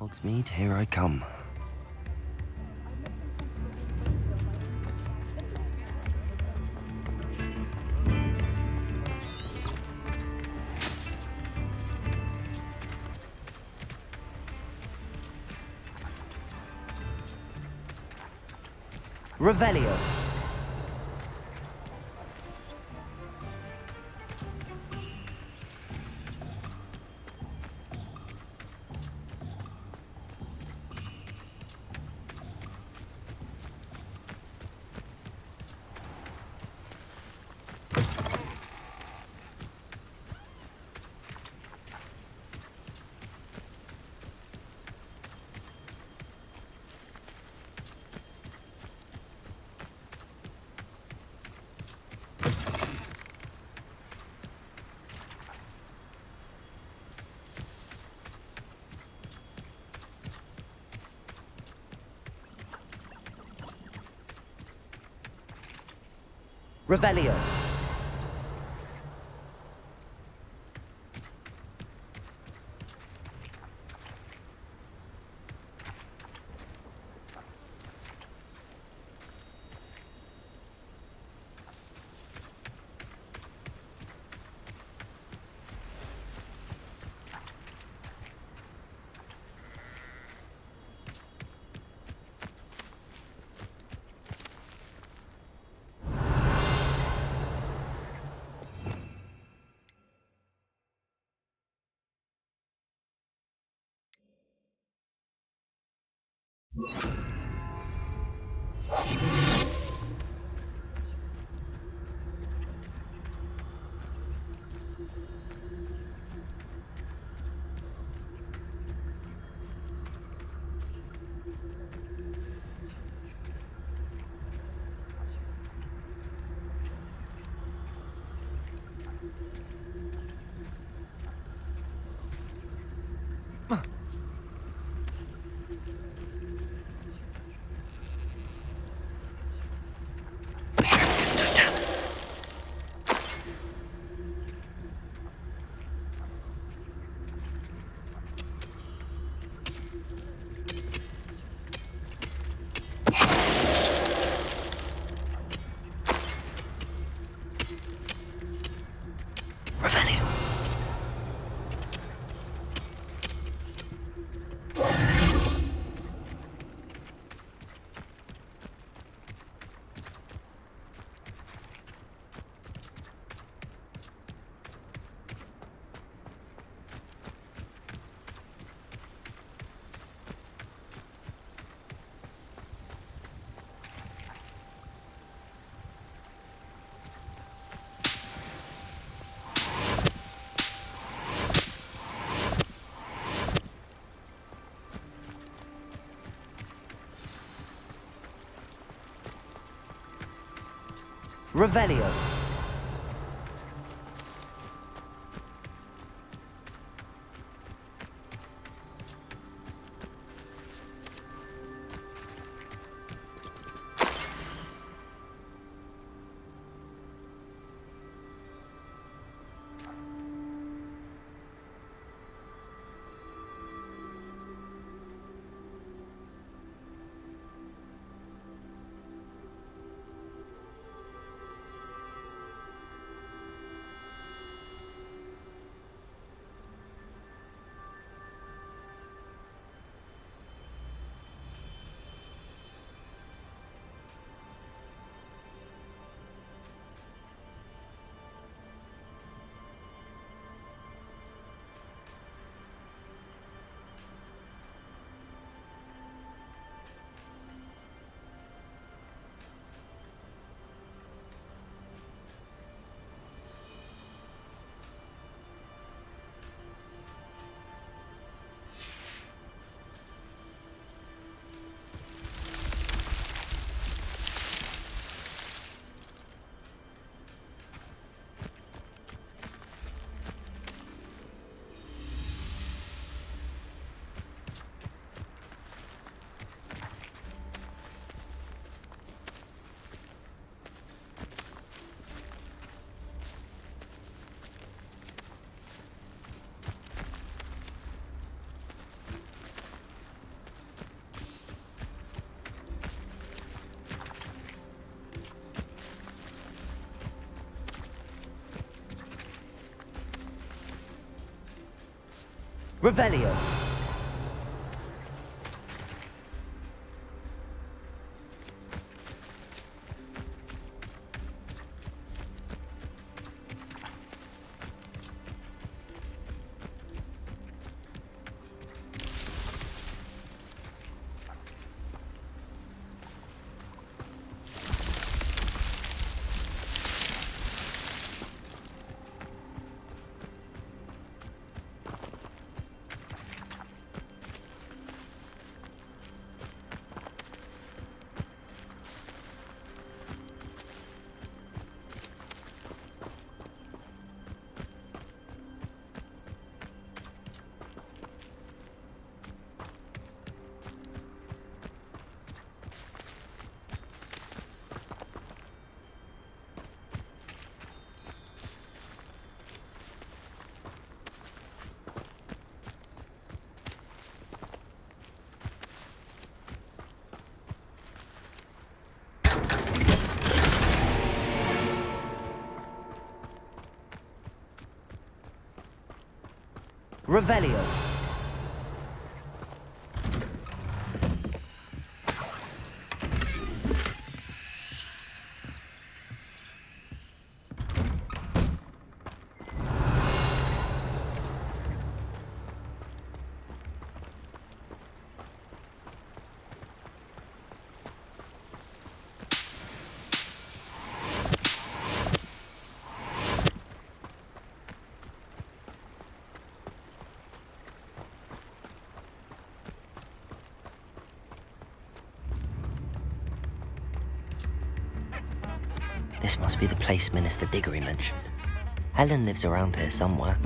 Hogsmeade, here I come. Revelio. Revelio. Revelio. Revelio. Revelio. This must be the place Minister Diggory mentioned. Helen lives around here somewhere.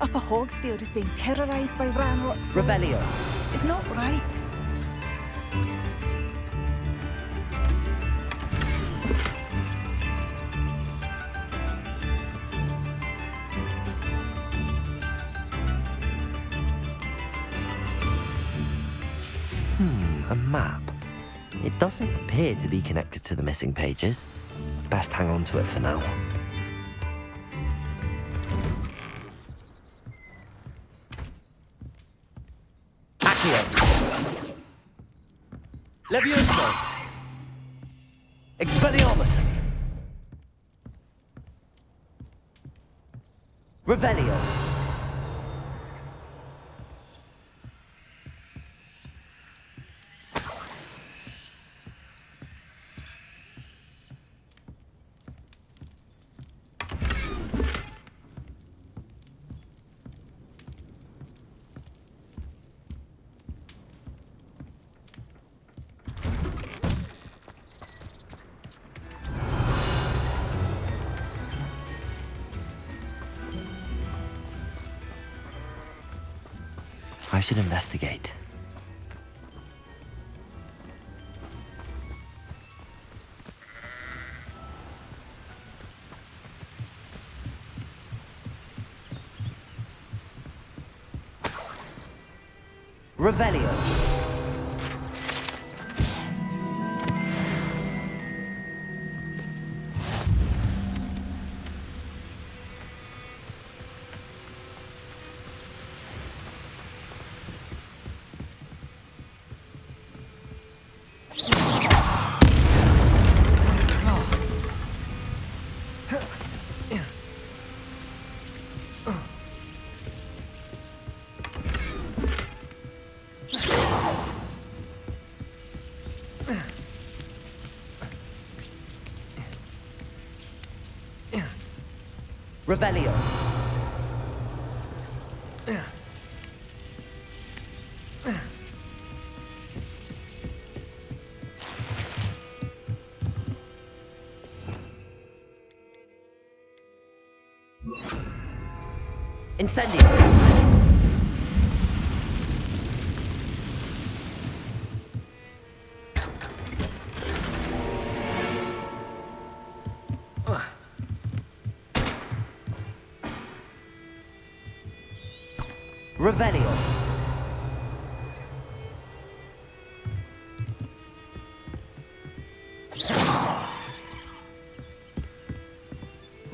Upper Hogsfield is being terrorised by Ranrock's Revelio. It's not right. A map. It doesn't appear to be connected to the missing pages. Best hang on to it for now. Accio. Levioso. Expelliarmus. Revelio. I should investigate. Revelio. Revelio. Incendio. Revelio.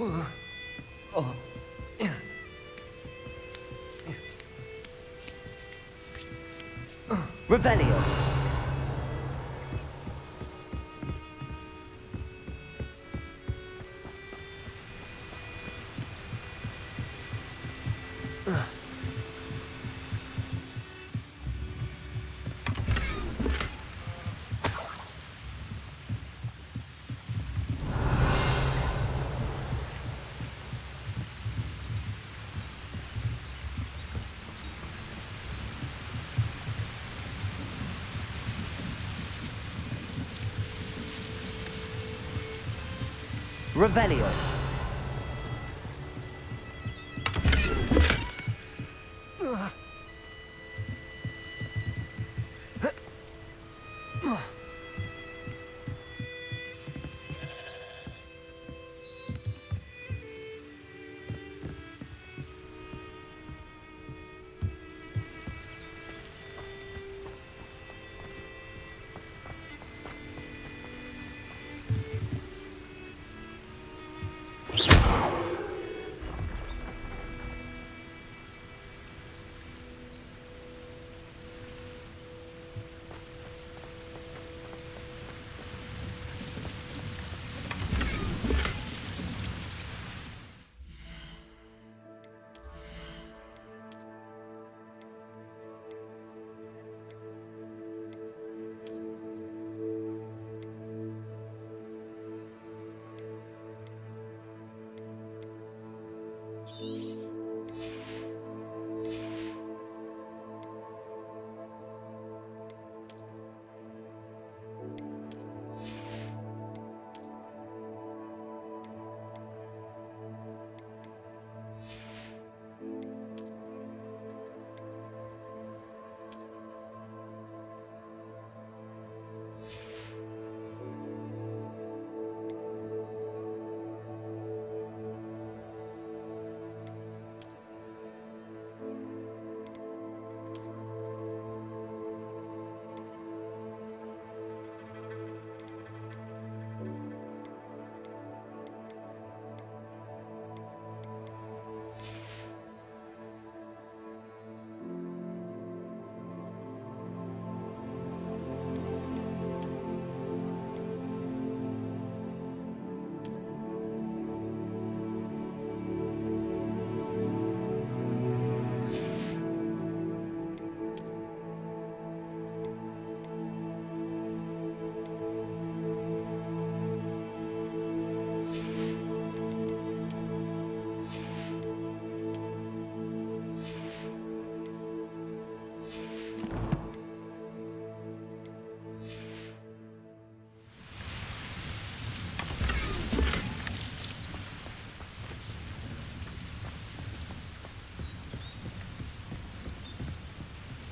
Revelio. Revelio.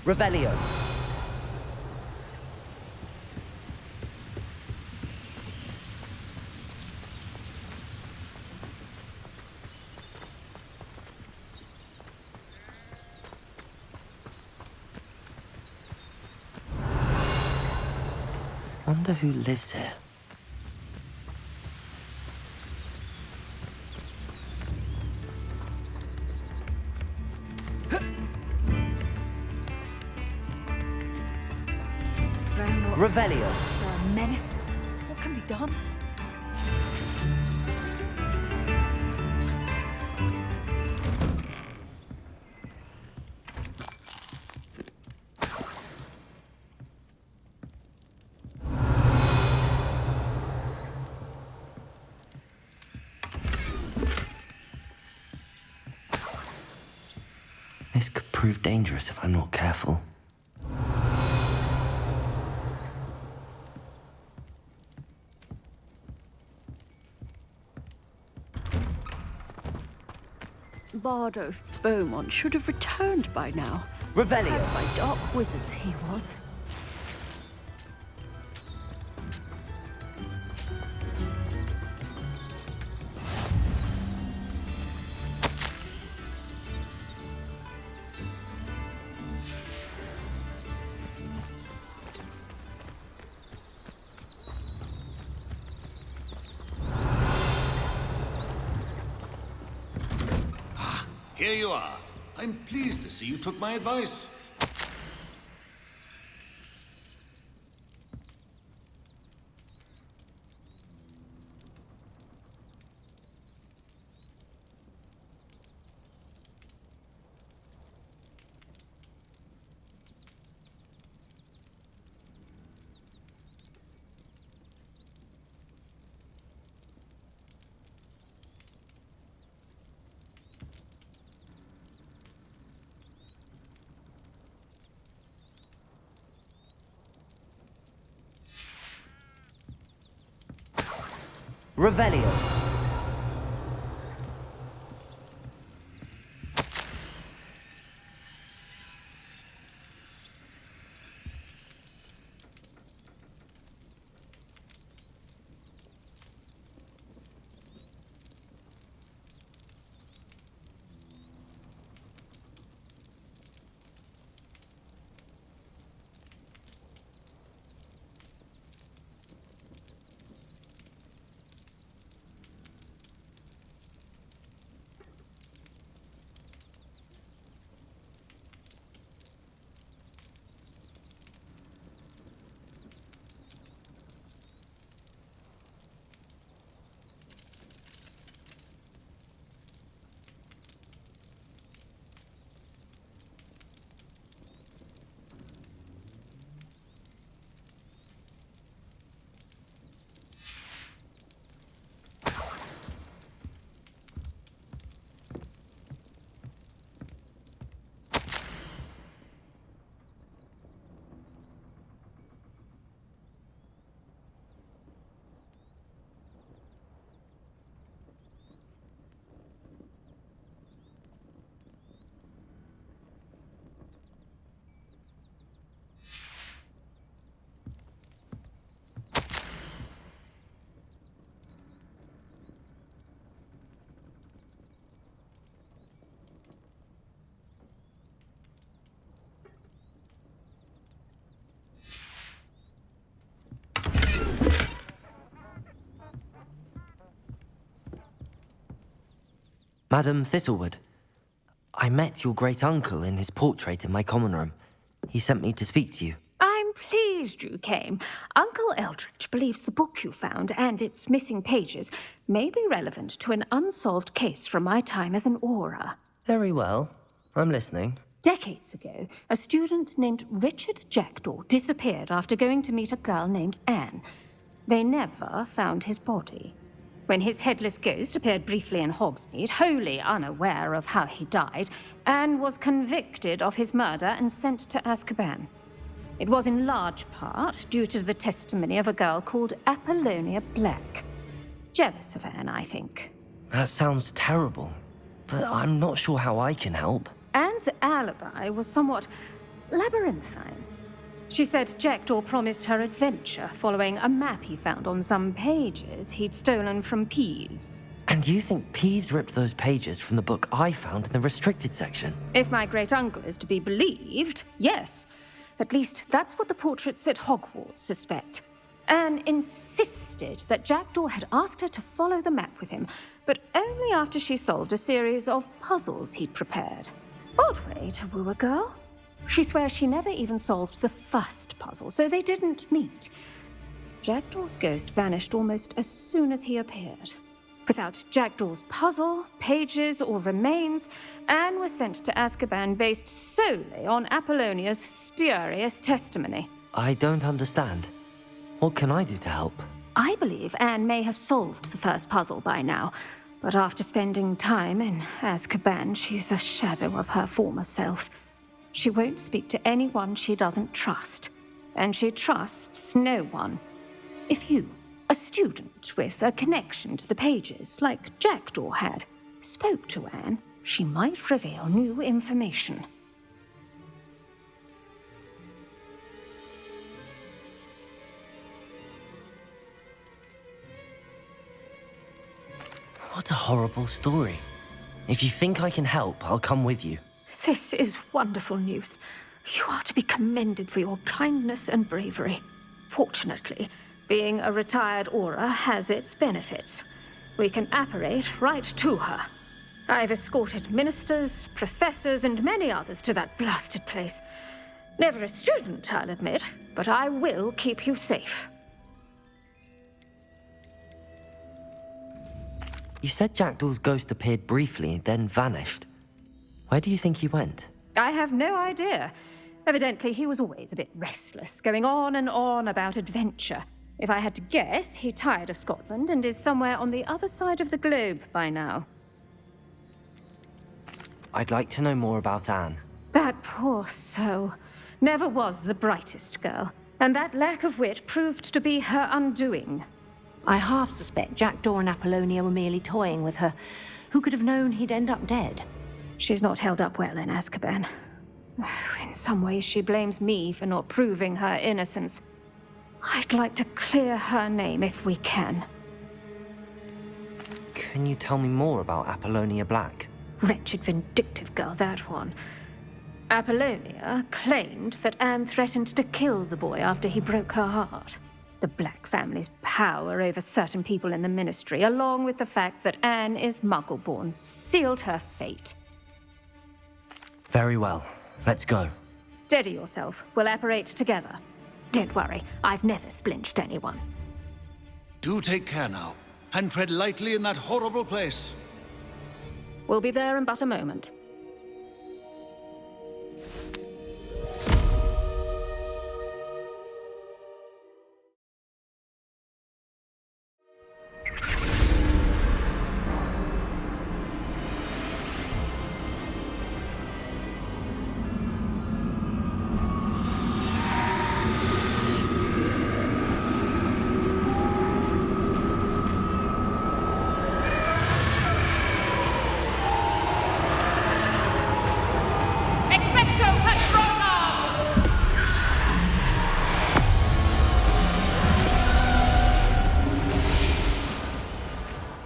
Revelio. Wonder who lives here. Revelio. It's a menace. What can be done? This could prove dangerous if I'm not careful. Bardo Beaumont should have returned by now. Revelio. Had by dark wizards he was. here you are. I'm pleased to see you took my advice. Revelio. Madam Thistlewood, I met your great-uncle in his portrait in my common room. He sent me to speak to you. I'm pleased you came. Uncle Eldridge believes the book you found and its missing pages may be relevant to an unsolved case from my time as an aura. Very well. I'm listening. Decades ago, a student named Richard Jackdaw disappeared after going to meet a girl named Anne. They never found his body. When his headless ghost appeared briefly in Hogsmeade, wholly unaware of how he died, Anne was convicted of his murder and sent to Azkaban. It was in large part due to the testimony of a girl called Apollonia Black. Jealous of Anne, I think. That sounds terrible, but I'm not sure how I can help. Anne's alibi was somewhat labyrinthine. She said Jackdaw promised her adventure following a map he found on some pages he'd stolen from Peeves. And you think Peeves ripped those pages from the book I found in the restricted section? If my great-uncle is to be believed, yes. At least that's what the portraits at Hogwarts suspect. Anne insisted that Jackdaw had asked her to follow the map with him, but only after she solved a series of puzzles he'd prepared. Odd way to woo a girl. She swears she never even solved the first puzzle, so they didn't meet. Jackdaw's ghost vanished almost as soon as he appeared. Without Jackdaw's puzzle, pages, or remains, Anne was sent to Azkaban based solely on Apollonia's spurious testimony. I don't understand. What can I do to help? I believe Anne may have solved the first puzzle by now, but after spending time in Azkaban, she's a shadow of her former self. She won't speak to anyone she doesn't trust, and she trusts no one. If you, a student with a connection to the pages, like Jackdaw had, spoke to Anne, she might reveal new information. What a horrible story. If you think I can help, I'll come with you. This is wonderful news. You are to be commended for your kindness and bravery. Fortunately, being a retired aura has its benefits. We can apparate right to her. I've escorted ministers, professors, and many others to that blasted place. Never a student, I'll admit, but I will keep you safe. You said Jackdaw's ghost appeared briefly, then vanished. Where do you think he went? I have no idea. Evidently, he was always a bit restless, going on and on about adventure. If I had to guess, he tired of Scotland and is somewhere on the other side of the globe by now. I'd like to know more about Anne. That poor soul. Never was the brightest girl, and that lack of wit proved to be her undoing. I half suspect Jackdaw and Apollonia were merely toying with her. Who could have known he'd end up dead? She's not held up well in Azkaban. In some ways, she blames me for not proving her innocence. I'd like to clear her name if we can. Can you tell me more about Apollonia Black? Wretched, vindictive girl, that one. Apollonia claimed that Anne threatened to kill the boy after he broke her heart. The Black family's power over certain people in the Ministry, along with the fact that Anne is Muggle-born, sealed her fate. Very well. Let's go. Steady yourself. We'll apparate together. Don't worry, I've never splinched anyone. Do take care now, and tread lightly in that horrible place. We'll be there in but a moment.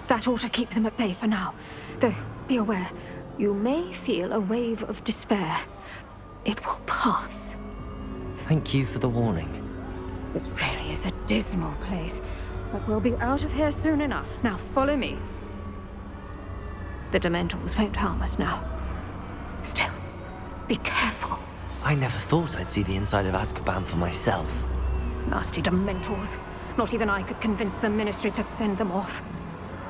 That ought to keep them at bay for now. Though, be aware, you may feel a wave of despair. It will pass. Thank you for the warning. This really is a dismal place, but we'll be out of here soon enough. Now follow me. The Dementors won't harm us now. Still, be careful. I never thought I'd see the inside of Azkaban for myself. Nasty Dementors. Not even I could convince the Ministry to send them off.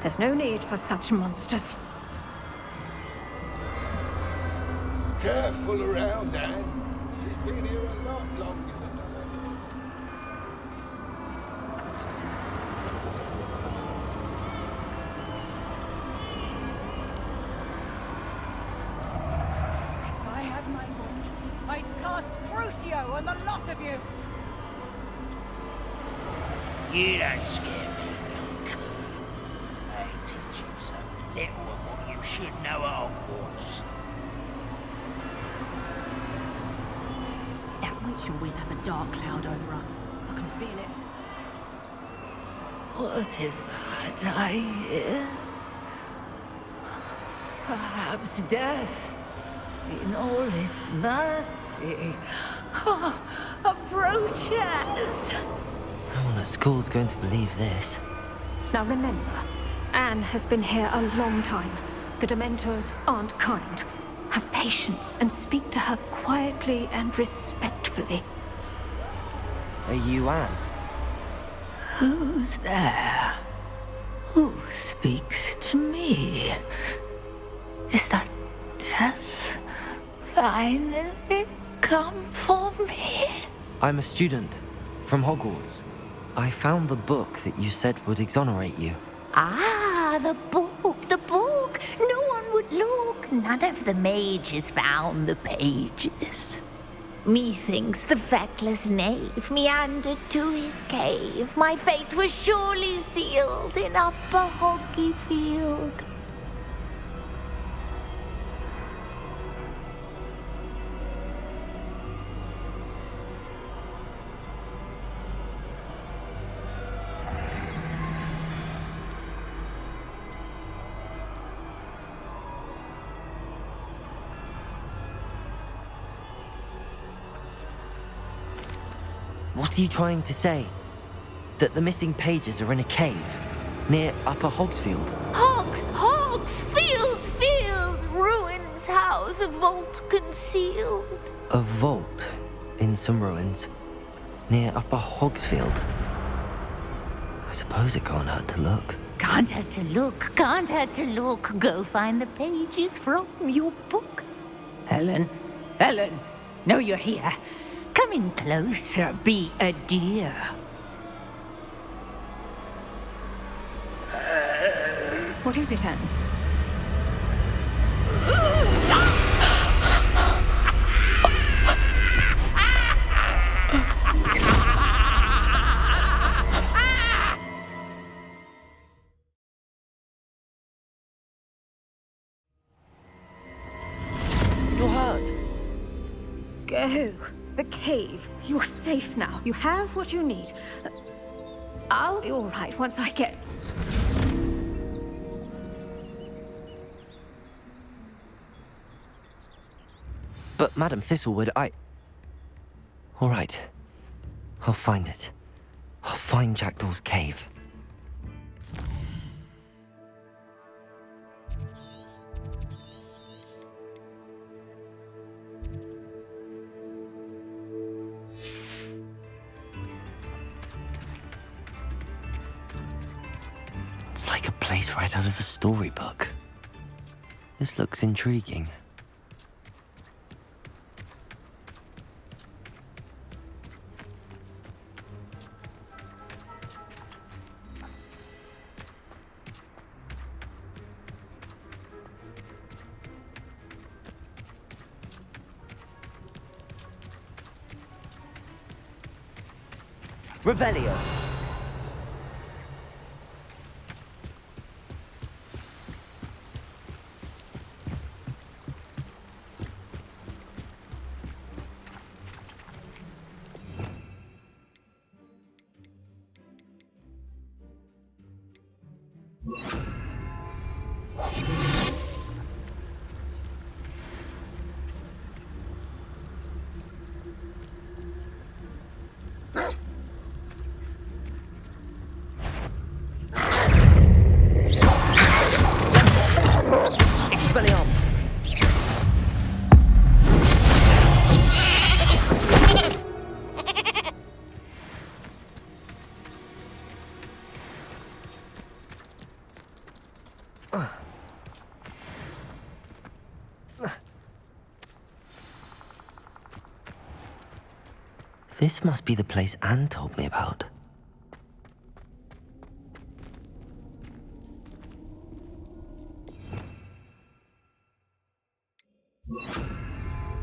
There's no need for such monsters. Careful around, Anne. She's been here a lot longer than If I had my wand, I'd cast Crucio on the lot of you! You don't scare me, Milk. They teach you so little of what you should know at Hogwarts. That witch you're with has a dark cloud over her. I can feel it. What is that I hear? Perhaps death, in all its mercy, approaches. No one at school's going to believe this. Now remember, Anne has been here a long time. The Dementors aren't kind. Have patience and speak to her quietly and respectfully. Are you Anne? Who's there? Who speaks to me? Is that death finally come for me? I'm a student from Hogwarts. I found the book that you said would exonerate you. Ah, the book, the book. No one would look. None of the mages found the pages. Methinks the feckless knave meandered to his cave. My fate was surely sealed in Upper Hoggyfield. What are you trying to say? That the missing pages are in a cave near Upper Hogsfield? Hogsfield! this house a vault concealed? A vault in some ruins near Upper Hogsfield. I suppose it can't hurt to look. Can't hurt to look, can't hurt to look. Go find the pages from your book. Helen, Helen, know you're here. Come in closer, be a dear. What is it, Anne? You're hurt. Go. The cave. You're safe now. You have what you need. I'll be all right once I get... But Madam Thistlewood, all right. I'll find it. I'll find Jackdaw's cave. It's like a place right out of a storybook. This looks intriguing. Revelio. Expelliarmus. This must be the place Anne told me about.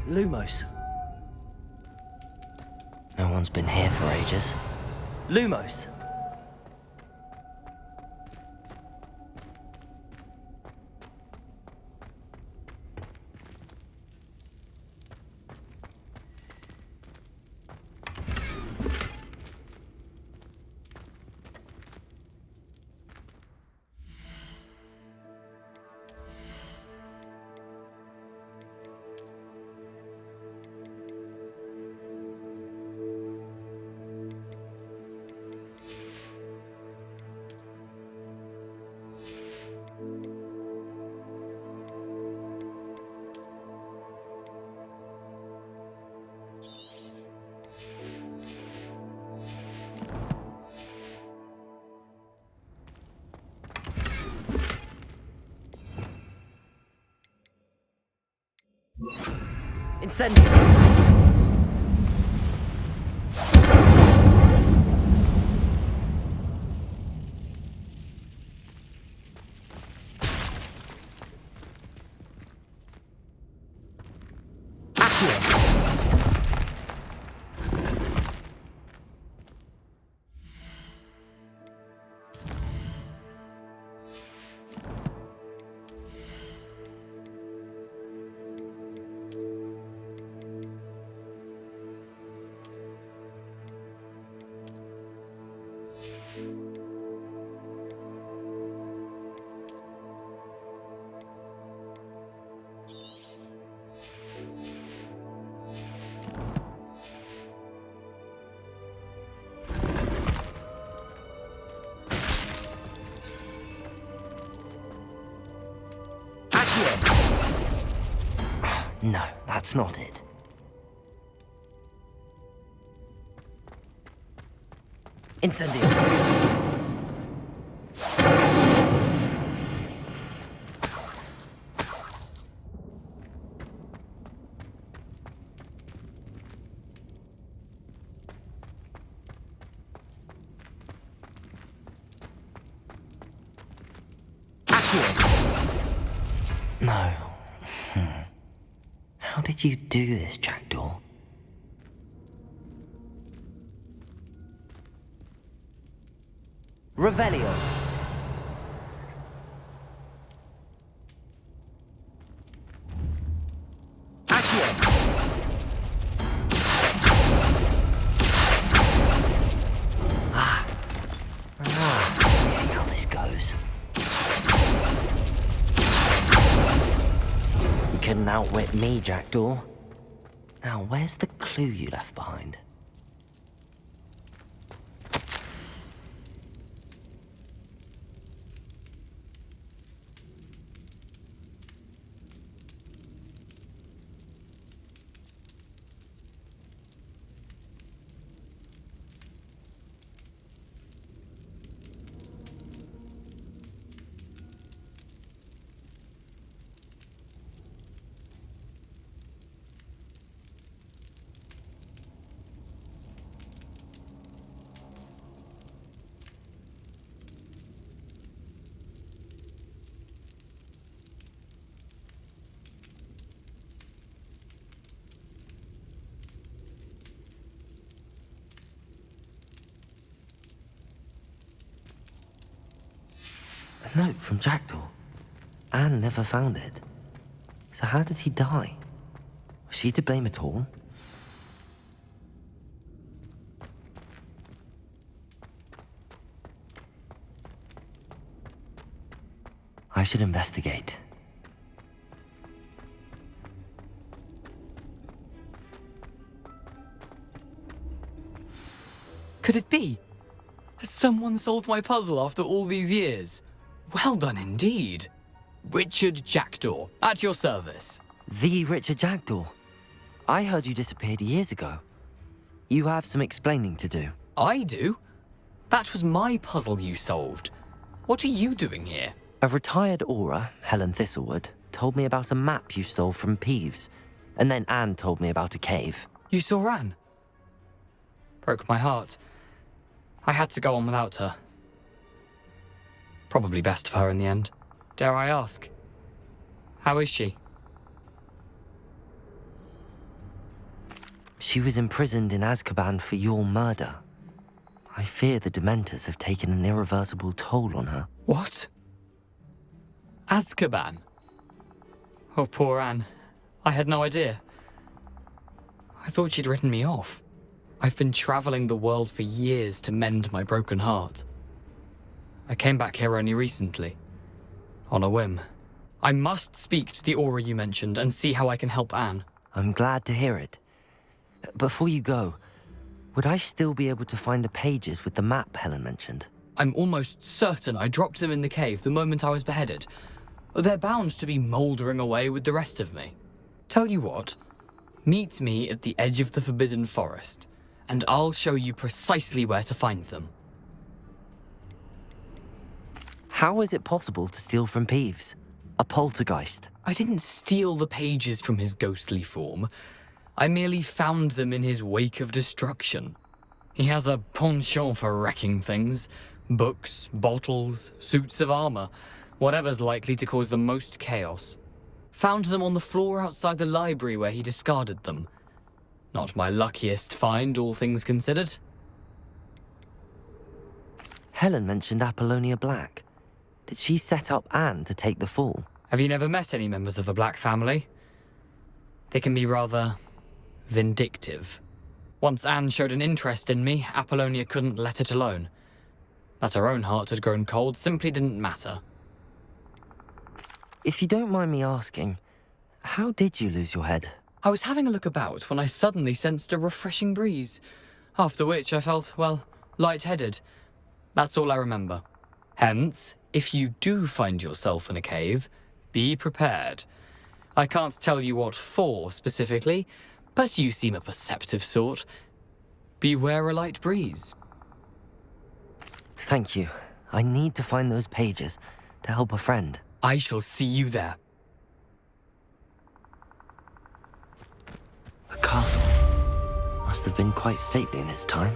Lumos. No one's been here for ages. Lumos. Incendio. No, that's not it. Incendio! No. How did you do this, Jackdaw? Revelio. Accio. I see how this goes. You couldn't outwit me, Jackdaw. Now, where's the clue you left behind? A note from Jackdaw. Anne never found it. So how did he die? Was she to blame at all? I should investigate. Could it be? Has someone solved my puzzle after all these years? Well done indeed. Richard Jackdaw, at your service. The Richard Jackdaw. I heard you disappeared years ago. You have some explaining to do. I do? That was my puzzle you solved. What are you doing here? A retired Aura, Helen Thistlewood, told me about a map you stole from Peeves, and then Anne told me about a cave. You saw Anne? Broke my heart. I had to go on without her. Probably best for her in the end. Dare I ask? How is she? She was imprisoned in Azkaban for your murder. I fear the Dementors have taken an irreversible toll on her. What? Azkaban? Oh, poor Anne. I had no idea. I thought she'd written me off. I've been traveling the world for years to mend my broken heart. I came back here only recently, on a whim. I must speak to the Aura you mentioned and see how I can help Anne. I'm glad to hear it. Before you go, would I still be able to find the pages with the map Helen mentioned? I'm almost certain I dropped them in the cave the moment I was beheaded. They're bound to be mouldering away with the rest of me. Tell you what, meet me at the edge of the Forbidden Forest, and I'll show you precisely where to find them. How is it possible to steal from Peeves? A poltergeist? I didn't steal the pages from his ghostly form. I merely found them in his wake of destruction. He has a penchant for wrecking things. Books, bottles, suits of armor, whatever's likely to cause the most chaos. Found them on the floor outside the library where he discarded them. Not my luckiest find, all things considered. Helen mentioned Apollonia Black. Did she set up Anne to take the fall? Have you never met any members of the Black family? They can be rather vindictive. Once Anne showed an interest in me, Apollonia couldn't let it alone. That her own heart had grown cold simply didn't matter. If you don't mind me asking, how did you lose your head? I was having a look about when I suddenly sensed a refreshing breeze, after which I felt, well, lightheaded. That's all I remember. Hence, if you do find yourself in a cave, be prepared. I can't tell you what for specifically, but you seem a perceptive sort. Beware a light breeze. Thank you. I need to find those pages to help a friend. I shall see you there. A castle. Must have been quite stately in its time.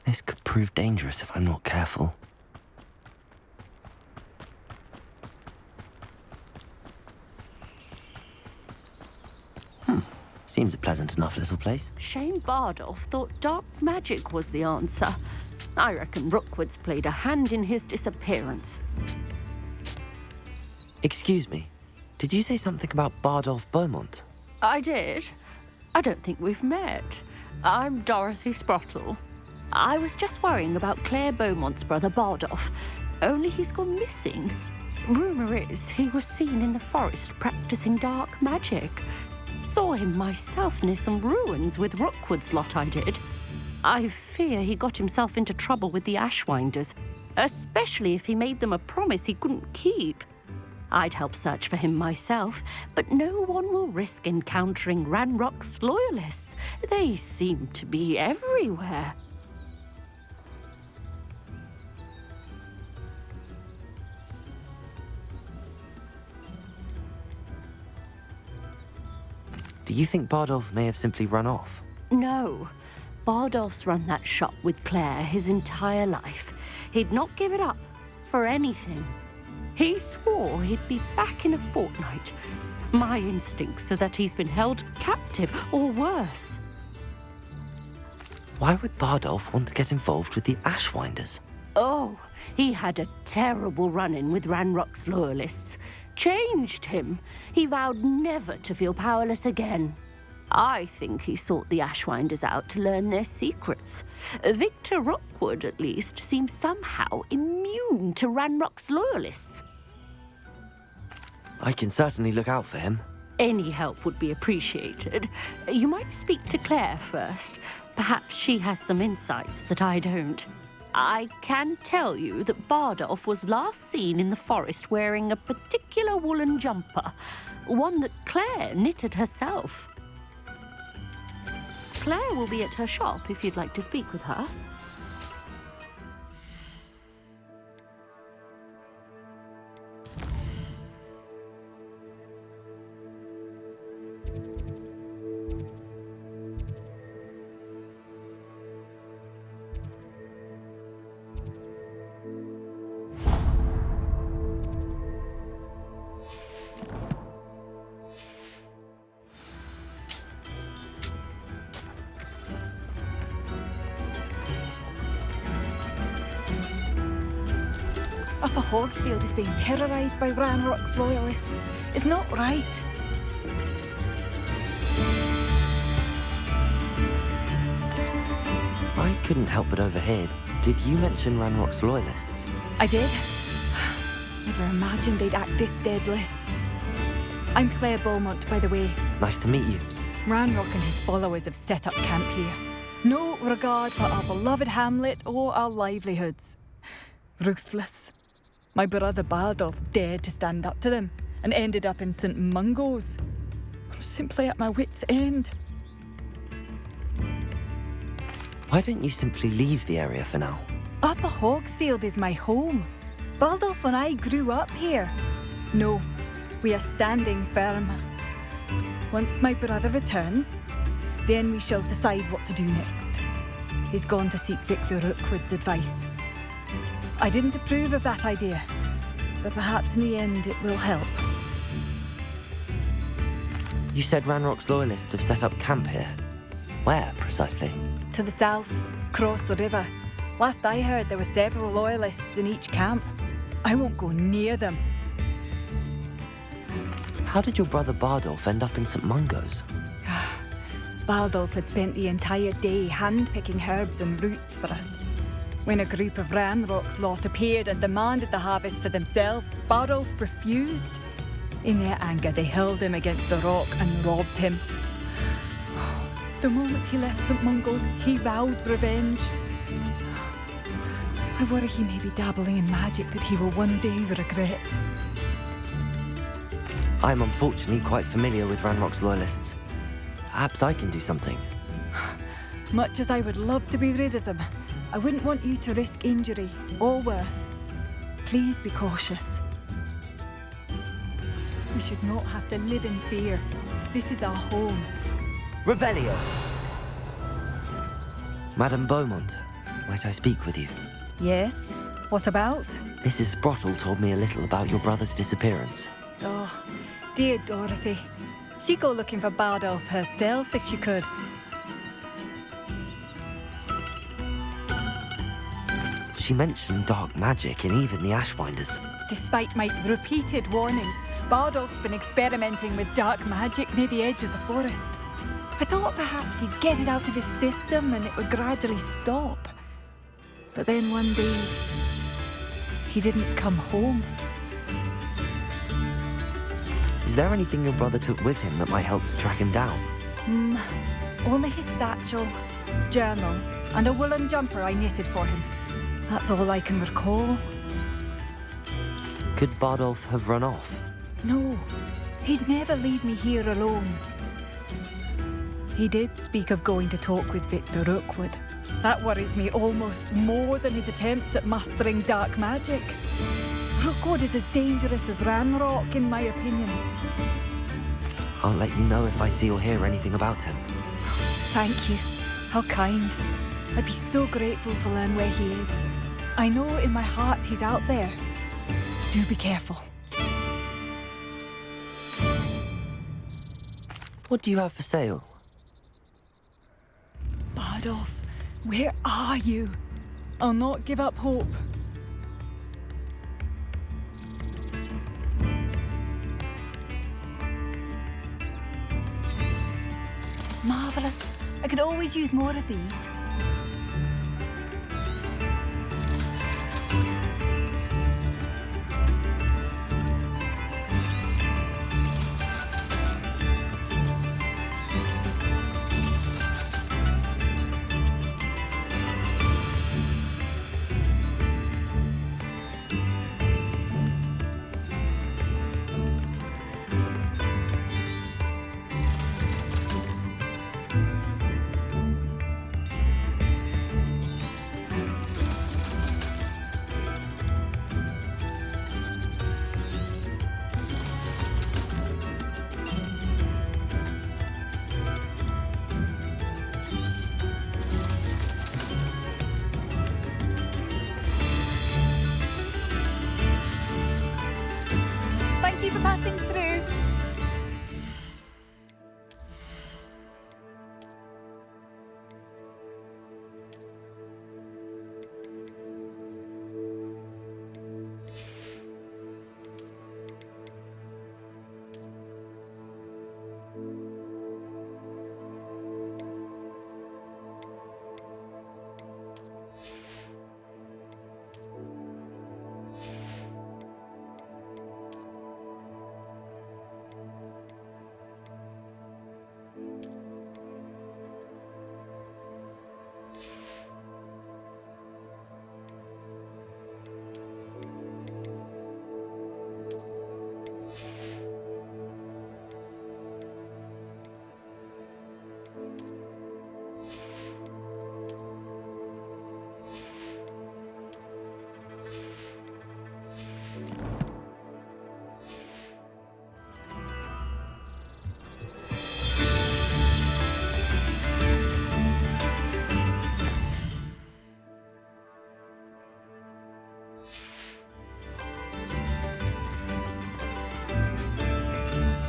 This could prove dangerous if I'm not careful. Seems a pleasant enough little place. Shane Bardolph thought dark magic was the answer. I reckon Rookwood's played a hand in his disappearance. Excuse me, did you say something about Bardolph Beaumont? I did. I don't think we've met. I'm Dorothy Sprottle. I was just worrying about Claire Beaumont's brother Bardolph, only he's gone missing. Rumour is he was seen in the forest practicing dark magic. Saw him myself near some ruins with Rookwood's lot I did. I fear he got himself into trouble with the Ashwinders, especially if he made them a promise he couldn't keep. I'd help search for him myself, but no one will risk encountering Ranrock's loyalists. They seem to be everywhere. Do you think Bardolph may have simply run off? No. Bardolph's run that shop with Claire his entire life. He'd not give it up for anything. He swore he'd be back in a fortnight. My instincts are that he's been held captive, or worse. Why would Bardolph want to get involved with the Ashwinders? Oh, he had a terrible run-in with Ranrock's loyalists. Changed him. He vowed never to feel powerless again. I think he sought the Ashwinders out to learn their secrets. Victor Rookwood, at least, seems somehow immune to Ranrock's loyalists. I can certainly look out for him. Any help would be appreciated. You might speak to Claire first. Perhaps she has some insights that I don't. I can tell you that Bardolph was last seen in the forest wearing a particular woolen jumper, one that Claire knitted herself. Claire will be at her shop if you'd like to speak with her. Upper Hogsfield is being terrorised by Ranrock's loyalists. It's not right. I couldn't help but overhear. Did you mention Ranrock's loyalists? I did. Never imagined they'd act this deadly. I'm Claire Beaumont, by the way. Nice to meet you. Ranrock and his followers have set up camp here. No regard for our beloved hamlet or our livelihoods. Ruthless. My brother Bardolph dared to stand up to them and ended up in St. Mungo's. I'm simply at my wit's end. Why don't you simply leave the area for now? Upper Hogsfield is my home. Bardolph and I grew up here. No, we are standing firm. Once my brother returns, then we shall decide what to do next. He's gone to seek Victor Rookwood's advice. I didn't approve of that idea, but perhaps in the end it will help. You said Ranrock's loyalists have set up camp here. Where, precisely? To the south, across the river. Last I heard, there were several loyalists in each camp. I won't go near them. How did your brother Bardolph end up in St. Mungo's? Bardolph had spent the entire day hand-picking herbs and roots for us. When a group of Ranrock's lot appeared and demanded the harvest for themselves, Bardolph refused. In their anger, they hurled him against a rock and robbed him. The moment he left St. Mungo's, he vowed revenge. I worry he may be dabbling in magic that he will one day regret. I'm unfortunately quite familiar with Ranrock's loyalists. Perhaps I can do something. Much as I would love to be rid of them, I wouldn't want you to risk injury, or worse. Please be cautious. We should not have to live in fear. This is our home. Revelio! Madame Beaumont, might I speak with you? Yes? What about? Mrs. Sprottle told me a little about your brother's disappearance. Oh, dear Dorothy. She'd go looking for Bardolph herself if she could. She mentioned dark magic in even the Ashbinders. Despite my repeated warnings, Bardolph's been experimenting with dark magic near the edge of the forest. I thought perhaps he'd get it out of his system and it would gradually stop. But then one day, he didn't come home. Is there anything your brother took with him that might help to track him down? Only his satchel, journal, and a woolen jumper I knitted for him. That's all I can recall. Could Bardolph have run off? No, he'd never leave me here alone. He did speak of going to talk with Victor Rookwood. That worries me almost more than his attempts at mastering dark magic. Rookwood is as dangerous as Ranrock, in my opinion. I'll let you know if I see or hear anything about him. Thank you. How kind. I'd be so grateful to learn where he is. I know in my heart he's out there. Do be careful. What do you have for sale? Bardolph, where are you? I'll not give up hope. Marvellous. I could always use more of these. for passing through.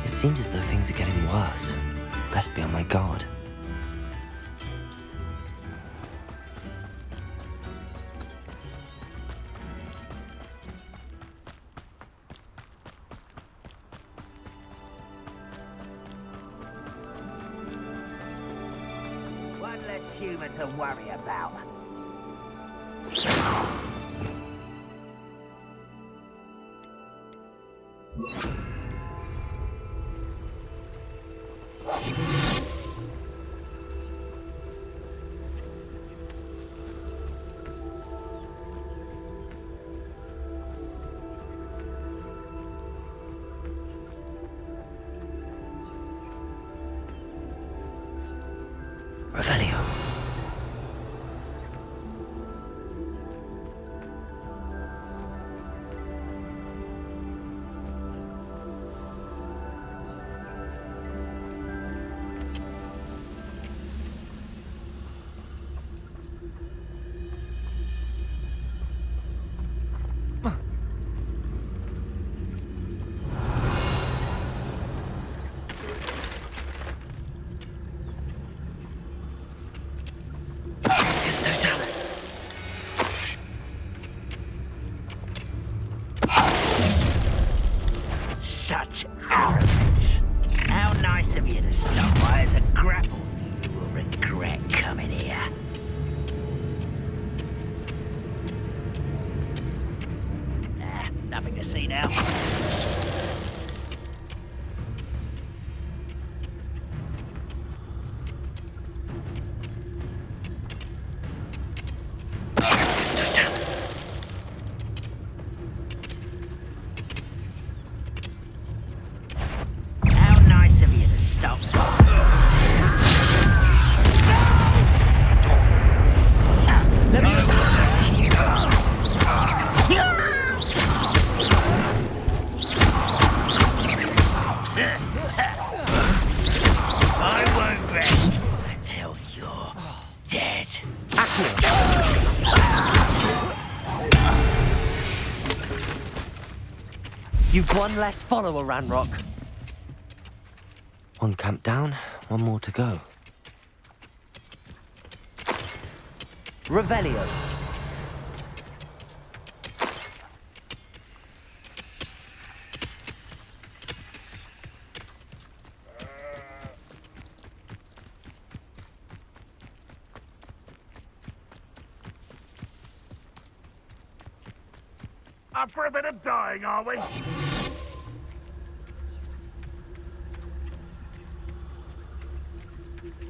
It seems as though things are getting worse. Best be on my guard. One less human to worry about. Revelio. Such arrogance. How nice of you to stop by as a grapple. You will regret coming here. Nothing to see now. You've one less follower, Ranrock. One camp down, one more to go. Revelio. Up for a bit of dying, are we?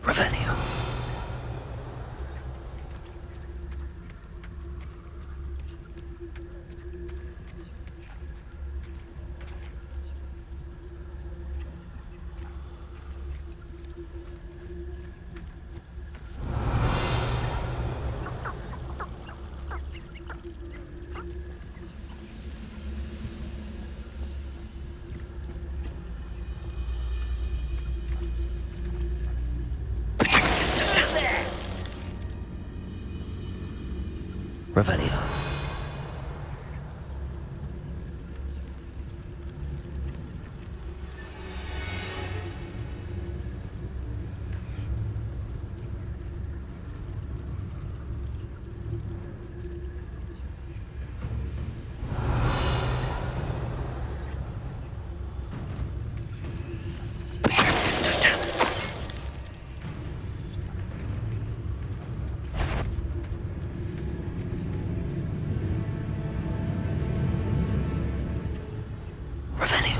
Revelio. Revelio. Revelio.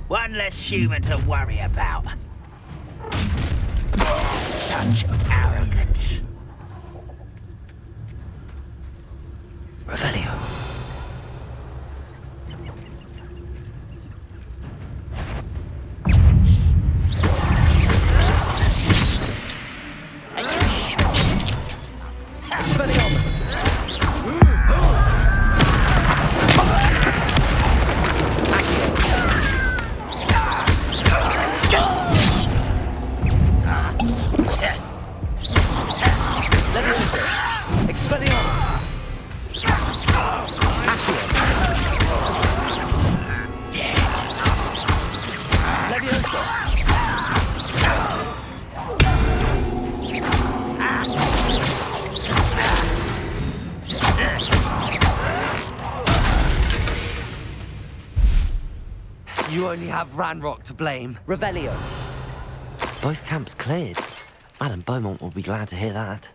One less human to worry about. Such arrogance. Revelio. You only have Ranrock to blame. Revelio. Both camps cleared. Madame Beaumont will be glad to hear that.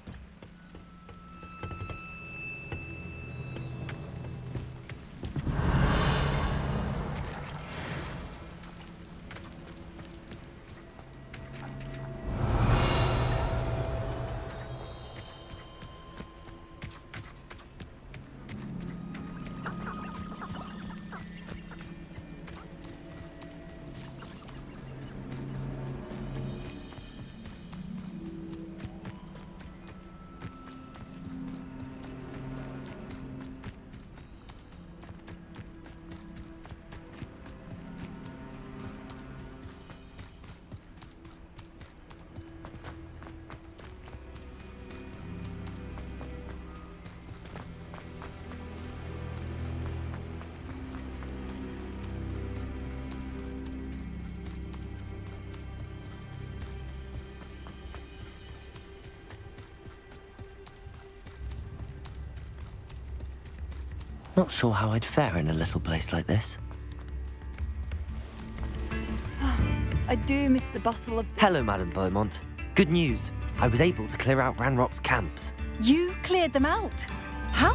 Not sure how I'd fare in a little place like this. I do miss the bustle of... Hello, Madame Beaumont. Good news. I was able to clear out Ranrock's camps. You cleared them out? How?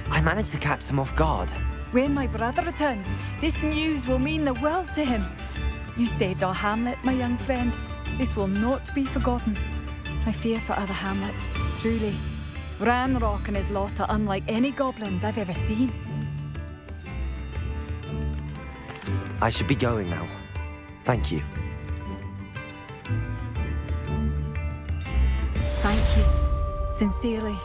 I managed to catch them off guard. When my brother returns, this news will mean the world to him. You saved our hamlet, my young friend. This will not be forgotten. I fear for other hamlets, truly. Ranrock and his lot are unlike any goblins I've ever seen. I should be going now. Thank you. Thank you. Sincerely.